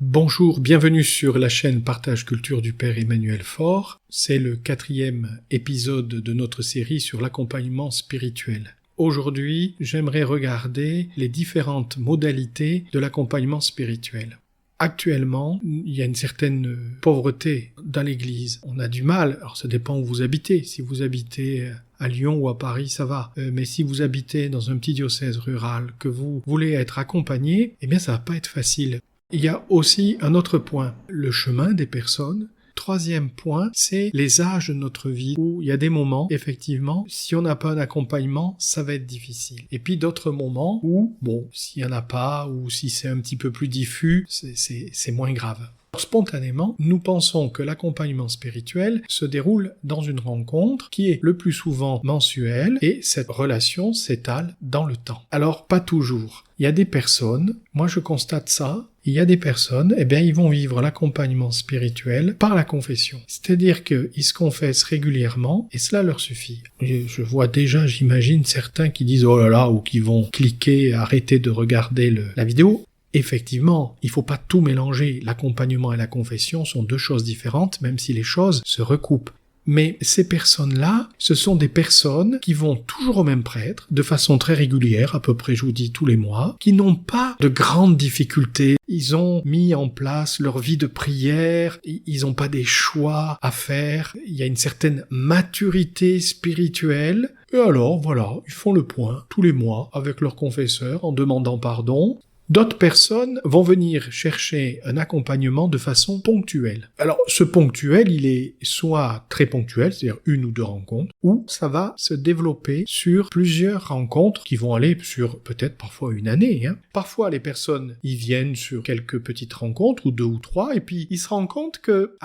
Bonjour, bienvenue sur la chaîne Partage Culture du Père Emmanuel Faure. C'est le 4e épisode de notre série sur l'accompagnement spirituel. Aujourd'hui, j'aimerais regarder les différentes modalités de l'accompagnement spirituel. Actuellement, il y a une certaine pauvreté dans l'Église. On a du mal, alors ça dépend où vous habitez. Si vous habitez à Lyon ou à Paris, ça va. Mais si vous habitez dans un petit diocèse rural, que vous voulez être accompagné, eh bien ça va pas être facile. Il y a aussi un autre point, le chemin des personnes. Troisième point, c'est les âges de notre vie, où il y a des moments, effectivement, si on n'a pas un accompagnement, ça va être difficile. Et puis d'autres moments où, s'il n'y en a pas, ou si c'est un petit peu plus diffus, c'est moins grave. Spontanément, nous pensons que l'accompagnement spirituel se déroule dans une rencontre qui est le plus souvent mensuelle et cette relation s'étale dans le temps. Alors, pas toujours. Il y a des personnes, moi je constate ça, il y a des personnes, ils vont vivre l'accompagnement spirituel par la confession. C'est-à-dire qu'ils se confessent régulièrement et cela leur suffit. Je vois déjà, j'imagine, certains qui disent « oh là là » ou qui vont cliquer, arrêter de regarder la vidéo. Effectivement, il faut pas tout mélanger. L'accompagnement et la confession sont deux choses différentes, même si les choses se recoupent. Mais ces personnes-là, ce sont des personnes qui vont toujours au même prêtre, de façon très régulière, à peu près, je vous dis, tous les mois, qui n'ont pas de grandes difficultés. Ils ont mis en place leur vie de prière, ils n'ont pas des choix à faire, il y a une certaine maturité spirituelle. Et alors, voilà, ils font le point tous les mois avec leur confesseur en demandant pardon. D'autres personnes vont venir chercher un accompagnement de façon ponctuelle. Alors, ce ponctuel, il est soit très ponctuel, c'est-à-dire 1 ou 2 rencontres, ou ça va se développer sur plusieurs rencontres qui vont aller sur peut-être parfois une année. Parfois, les personnes, ils viennent sur quelques petites rencontres, ou 2 ou 3, et puis ils se rendent compte que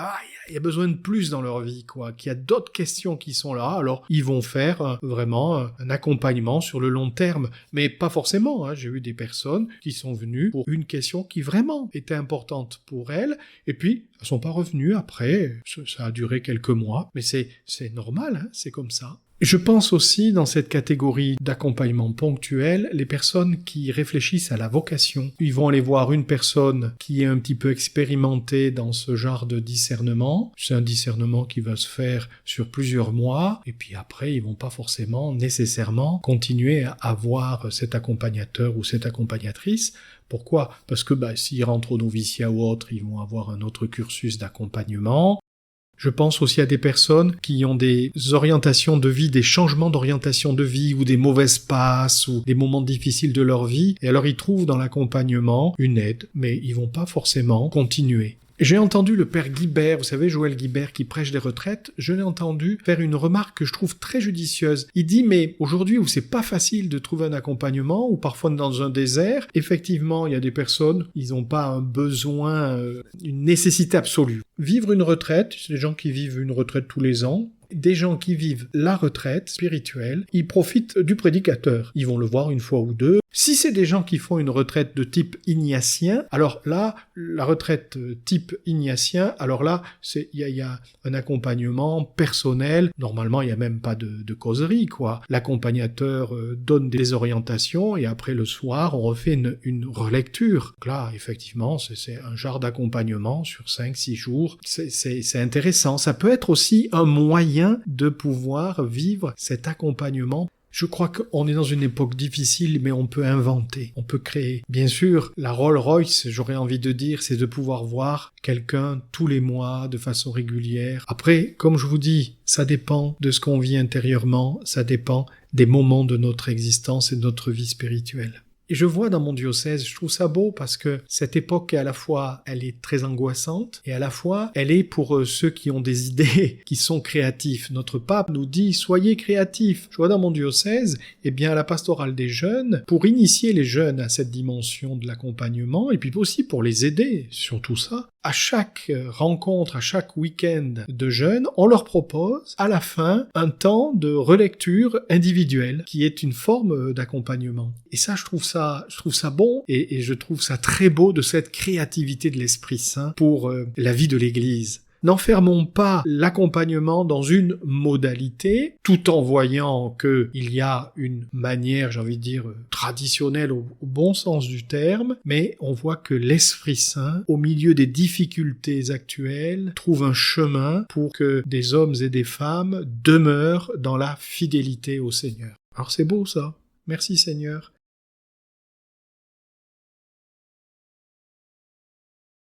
il y a besoin de plus dans leur vie, qu'il y a d'autres questions qui sont là, alors ils vont faire vraiment un accompagnement sur le long terme, mais pas forcément. J'ai eu des personnes qui sont venues pour une question qui vraiment était importante pour elles, et puis elles sont pas revenues après, ça a duré quelques mois, mais c'est normal, c'est comme ça. Je pense aussi dans cette catégorie d'accompagnement ponctuel, les personnes qui réfléchissent à la vocation. Ils vont aller voir une personne qui est un petit peu expérimentée dans ce genre de discernement. C'est un discernement qui va se faire sur plusieurs mois, et puis après, ils vont pas forcément, nécessairement, continuer à voir cet accompagnateur ou cette accompagnatrice. Pourquoi ? Parce que s'ils rentrent au noviciat ou autre, ils vont avoir un autre cursus d'accompagnement. Je pense aussi à des personnes qui ont des orientations de vie, des changements d'orientation de vie ou des mauvaises passes ou des moments difficiles de leur vie, et alors ils trouvent dans l'accompagnement une aide, mais ils vont pas forcément continuer. J'ai entendu le père Guibert, vous savez, Joël Guibert qui prêche des retraites, je l'ai entendu faire une remarque que je trouve très judicieuse. Il dit, mais aujourd'hui où c'est pas facile de trouver un accompagnement, ou parfois dans un désert, effectivement, il y a des personnes, ils n'ont pas un besoin, une nécessité absolue. Vivre une retraite, c'est des gens qui vivent une retraite tous les ans. Des gens qui vivent la retraite spirituelle, ils profitent du prédicateur. Ils vont le voir une fois ou deux. Si c'est des gens qui font une retraite de type ignatien, alors là, la retraite type ignatien, alors là, il y a un accompagnement personnel. Normalement, il n'y a même pas de causerie, L'accompagnateur donne des orientations et après le soir, on refait une relecture. Donc là, effectivement, c'est un genre d'accompagnement sur 5-6 jours. C'est intéressant. Ça peut être aussi un moyen de pouvoir vivre cet accompagnement. Je crois qu'on est dans une époque difficile, mais on peut inventer, on peut créer. Bien sûr, la Rolls-Royce, j'aurais envie de dire, c'est de pouvoir voir quelqu'un tous les mois, de façon régulière. Après, comme je vous dis, ça dépend de ce qu'on vit intérieurement, ça dépend des moments de notre existence et de notre vie spirituelle. Et je vois dans mon diocèse, je trouve ça beau parce que cette époque, à la fois, elle est très angoissante et à la fois, elle est pour ceux qui ont des idées, qui sont créatifs. Notre pape nous dit, soyez créatifs. Je vois dans mon diocèse, à la pastorale des jeunes, pour initier les jeunes à cette dimension de l'accompagnement et puis aussi pour les aider sur tout ça. À chaque rencontre, à chaque week-end de jeunes, on leur propose à la fin un temps de relecture individuelle qui est une forme d'accompagnement. Et ça, je trouve ça bon et je trouve ça très beau de cette créativité de l'Esprit Saint pour la vie de l'Église. N'enfermons pas l'accompagnement dans une modalité, tout en voyant qu'il y a une manière, j'ai envie de dire, traditionnelle au bon sens du terme, mais on voit que l'Esprit Saint, au milieu des difficultés actuelles, trouve un chemin pour que des hommes et des femmes demeurent dans la fidélité au Seigneur. Alors c'est beau ça. Merci Seigneur